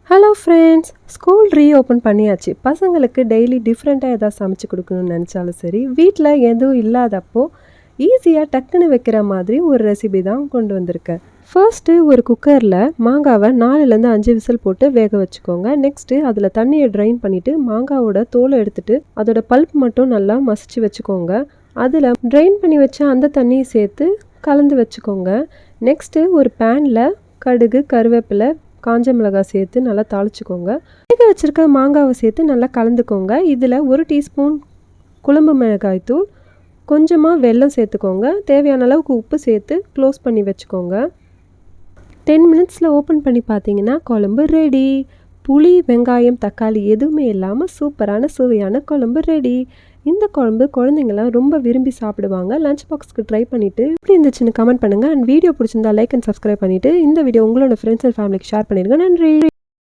Hello friends, school reopen பண்ணியாச்சு. பசங்களுக்கு daily டிஃப்ரெண்ட்டாக எதாவது சமைச்சு கொடுக்கணும்னு நினச்சாலும் சரி, வீட்டில் எதுவும் இல்லாதப்போ ஈஸியாக டக்குன்னு வைக்கிற மாதிரி ஒரு ரெசிபி தான் கொண்டு வந்திருக்கேன். ஃபர்ஸ்ட்டு ஒரு குக்கரில் மாங்காவை 4லேருந்து 5 விசில் போட்டு வேக வச்சுக்கோங்க. நெக்ஸ்ட்டு அதில் தண்ணியை ட்ரைன் பண்ணிவிட்டு மாங்காவோட தோலை எடுத்துகிட்டு அதோட பல்ப் மட்டும் நல்லா மசிச்சு வச்சுக்கோங்க. அதில் ட்ரைன் பண்ணி வச்ச அந்த தண்ணியை சேர்த்து கலந்து வச்சுக்கோங்க. நெக்ஸ்ட்டு ஒரு பேனில் கடுகு, கருவேப்பிலை, காஞ்ச மிளகாய் சேர்த்து நல்லா தாளிச்சுக்கோங்க. வேக வச்சுருக்க மாங்காவை சேர்த்து நல்லா கலந்துக்கோங்க. இதில் 1 டீஸ்பூன் குழம்பு மிளகாய் தூள், கொஞ்சமாக வெல்லம் சேர்த்துக்கோங்க. தேவையான அளவுக்கு உப்பு சேர்த்து க்ளோஸ் பண்ணி வச்சுக்கோங்க. 10 மினிட்ஸில் ஓப்பன் பண்ணி பார்த்தீங்கன்னா குழம்பு ரெடி. புளி, வெங்காயம், தக்காளி எதுவுமே இல்லாமல் சூப்பரான சுவையான குழம்பு ரெடி. இந்த குழம்பு குழந்தைங்களாம் ரொம்ப விரும்பி சாப்பிடுவாங்க. லஞ்ச் பாக்ஸ்க்கு ட்ரை பண்ணிவிட்டு எப்படி இருந்துச்சுன்னு கமெண்ட் பண்ணுங்கள். அண்ட் வீடியோ பிடிச்சிருந்தா லைக் அண்ட் சப்ஸ்கிரைப் பண்ணிவிட்டு இந்த வீடியோ உங்களோட ஃப்ரெண்ட்ஸ் அண்ட் ஃபேமிலிக்கு ஷேர் பண்ணிடுங்க. நன்றி.